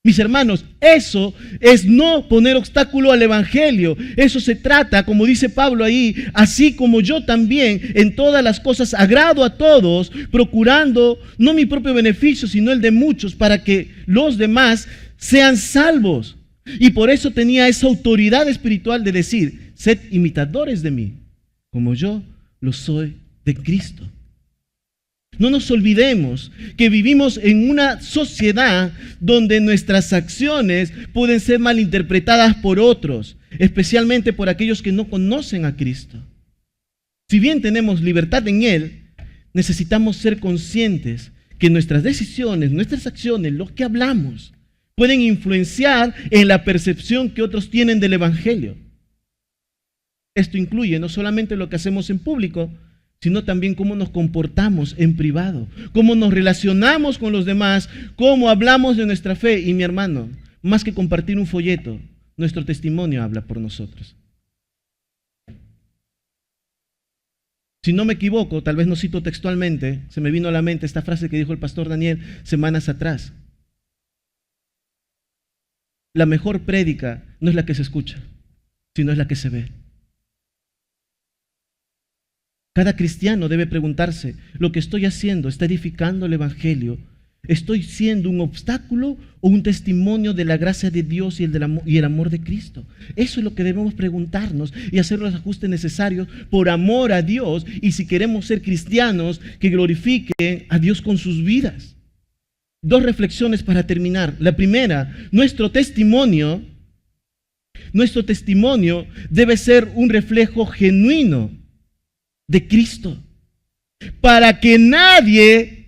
Mis hermanos, eso es no poner obstáculo al evangelio. Eso se trata, como dice Pablo ahí, así como yo también en todas las cosas agrado a todos, procurando no mi propio beneficio, sino el de muchos, para que los demás sean salvos. Y por eso tenía esa autoridad espiritual de decir, sed imitadores de mí, como yo lo soy de Cristo. No nos olvidemos que vivimos en una sociedad donde nuestras acciones pueden ser malinterpretadas por otros, especialmente por aquellos que no conocen a Cristo. Si bien tenemos libertad en Él, necesitamos ser conscientes que nuestras decisiones, nuestras acciones, lo que hablamos, pueden influenciar en la percepción que otros tienen del Evangelio. Esto incluye no solamente lo que hacemos en público, sino también cómo nos comportamos en privado, cómo nos relacionamos con los demás, cómo hablamos de nuestra fe. Y mi hermano, más que compartir un folleto, nuestro testimonio habla por nosotros. Si no me equivoco, tal vez no cito textualmente, se me vino a la mente esta frase que dijo el pastor Daniel semanas atrás. La mejor prédica no es la que se escucha, sino es la que se ve. Cada cristiano debe preguntarse, ¿lo que estoy haciendo está edificando el Evangelio? ¿Estoy siendo un obstáculo o un testimonio de la gracia de Dios y el amor de Cristo? Eso es lo que debemos preguntarnos y hacer los ajustes necesarios por amor a Dios y si queremos ser cristianos que glorifiquen a Dios con sus vidas. Dos reflexiones para terminar. La primera, nuestro testimonio debe ser un reflejo genuino de Cristo, para que nadie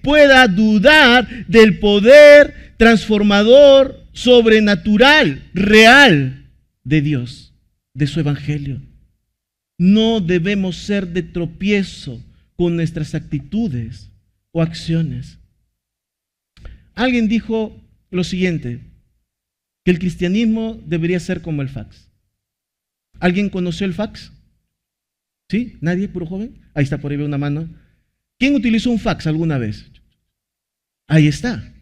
pueda dudar del poder transformador, sobrenatural, real de Dios, de su evangelio. No debemos ser de tropiezo con nuestras actitudes o acciones. Alguien dijo lo siguiente, que el cristianismo debería ser como el fax. ¿Alguien conoció el fax? ¿Sí? ¿Nadie? ¿Puro joven? Ahí está, por ahí veo una mano. ¿Quién utilizó un fax alguna vez? Ahí está.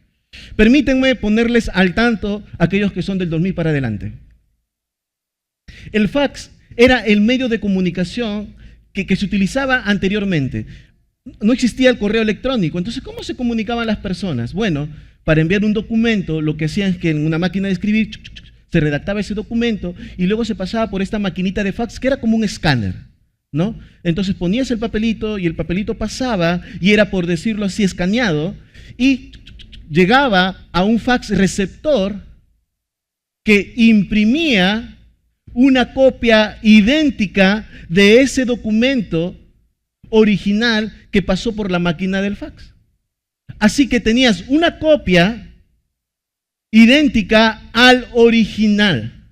Permítanme ponerles al tanto a aquellos que son del 2000 para adelante. El fax era el medio de comunicación que se utilizaba anteriormente. No existía el correo electrónico. Entonces, ¿cómo se comunicaban las personas? Bueno, para enviar un documento, lo que hacían es que en una máquina de escribir se redactaba ese documento y luego se pasaba por esta maquinita de fax que era como un escáner, ¿no? Entonces ponías el papelito y el papelito pasaba y era, por decirlo así, escaneado y llegaba a un fax receptor que imprimía una copia idéntica de ese documento original que pasó por la máquina del fax. Así que tenías una copia idéntica al original.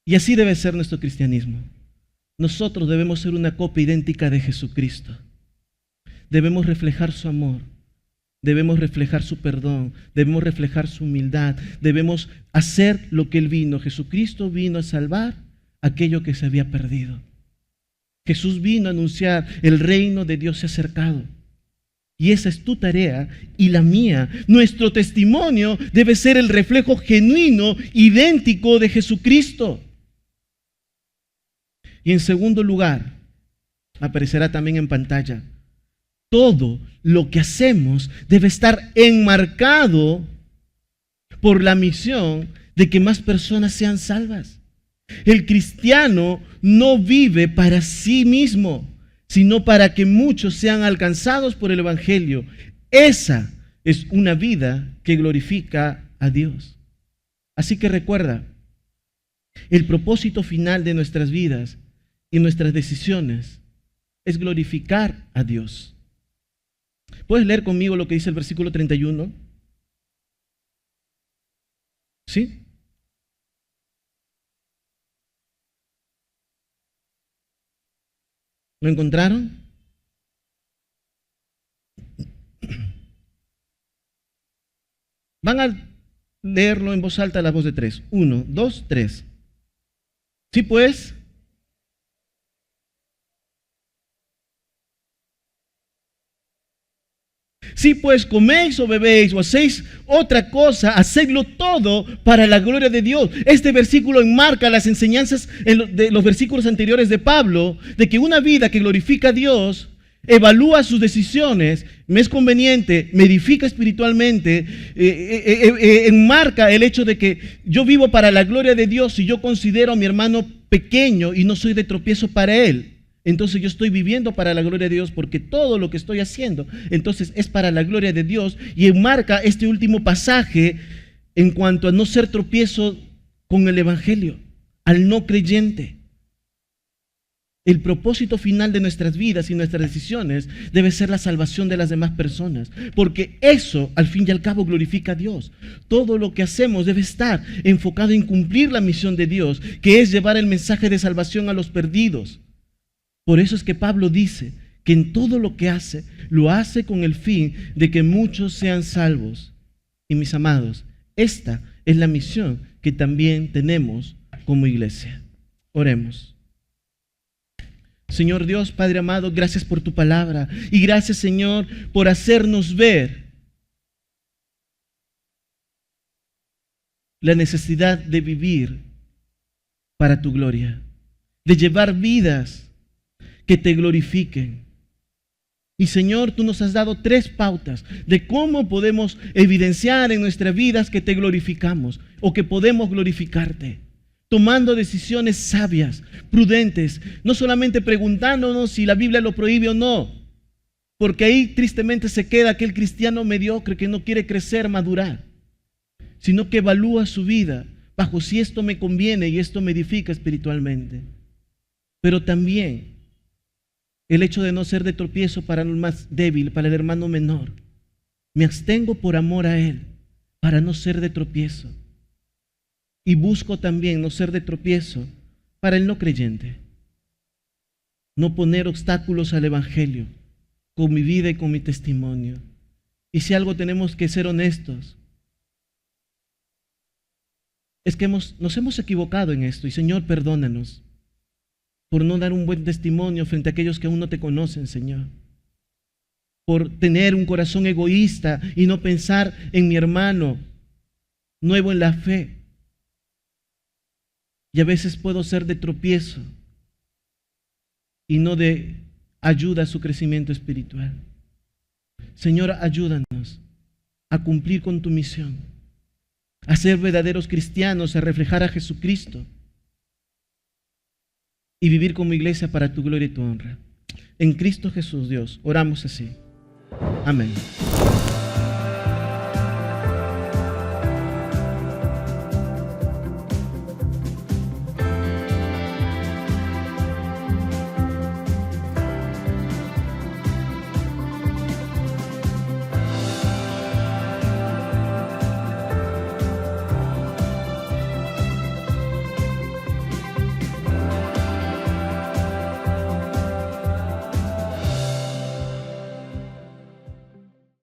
Y así debe ser nuestro cristianismo. Nosotros debemos ser una copia idéntica de Jesucristo. Debemos reflejar su amor, debemos reflejar su perdón, debemos reflejar su humildad, debemos hacer lo que Él vino. Jesucristo vino a salvar aquello que se había perdido. Jesús vino a anunciar el reino de Dios se ha acercado. Y esa es tu tarea y la mía. Nuestro testimonio debe ser el reflejo genuino, idéntico de Jesucristo. Y en segundo lugar, aparecerá también en pantalla, todo lo que hacemos debe estar enmarcado por la misión de que más personas sean salvas. El cristiano no vive para sí mismo, sino para que muchos sean alcanzados por el Evangelio. Esa es una vida que glorifica a Dios. Así que recuerda, el propósito final de nuestras vidas y nuestras decisiones es glorificar a Dios. ¿Puedes leer conmigo lo que dice el versículo 31? ¿Sí? ¿Lo encontraron? Van a leerlo en voz alta a la voz de 3. 1, 2, 3. ¿Sí pues? Si pues coméis o bebéis o hacéis otra cosa, hacedlo todo para la gloria de Dios. Este versículo enmarca las enseñanzas de los versículos anteriores de Pablo, de que una vida que glorifica a Dios evalúa sus decisiones, me es conveniente, me edifica espiritualmente, enmarca el hecho de que yo vivo para la gloria de Dios y yo considero a mi hermano pequeño y no soy de tropiezo para él. Entonces yo estoy viviendo para la gloria de Dios porque todo lo que estoy haciendo, entonces es para la gloria de Dios, y enmarca este último pasaje en cuanto a no ser tropiezo con el evangelio, al no creyente. El propósito final de nuestras vidas y nuestras decisiones debe ser la salvación de las demás personas, porque eso al fin y al cabo glorifica a Dios. Todo lo que hacemos debe estar enfocado en cumplir la misión de Dios, que es llevar el mensaje de salvación a los perdidos. Por eso es que Pablo dice que en todo lo que hace, lo hace con el fin de que muchos sean salvos. Y mis amados, esta es la misión que también tenemos como iglesia. Oremos. Señor Dios, Padre amado, gracias por tu palabra y gracias, Señor, por hacernos ver la necesidad de vivir para tu gloria, de llevar vidas que te glorifiquen. Y Señor, tú nos has dado 3 pautas de cómo podemos evidenciar en nuestras vidas que te glorificamos o que podemos glorificarte, tomando decisiones sabias, prudentes, no solamente preguntándonos si la Biblia lo prohíbe o no, porque ahí tristemente se queda aquel cristiano mediocre que no quiere crecer, madurar, sino que evalúa su vida bajo si esto me conviene y esto me edifica espiritualmente. Pero también el hecho de no ser de tropiezo para el más débil, para el hermano menor. Me abstengo por amor a él, para no ser de tropiezo. Y busco también no ser de tropiezo para el no creyente. No poner obstáculos al evangelio con mi vida y con mi testimonio. Y si algo tenemos que ser honestos, es que nos hemos equivocado en esto. Y Señor, perdónanos por no dar un buen testimonio frente a aquellos que aún no te conocen, Señor. Por tener un corazón egoísta y no pensar en mi hermano nuevo en la fe. Y a veces puedo ser de tropiezo y no de ayuda a su crecimiento espiritual. Señor, ayúdanos a cumplir con tu misión, a ser verdaderos cristianos, a reflejar a Jesucristo y vivir como iglesia para tu gloria y tu honra. En Cristo Jesús, Dios, oramos así. Amén.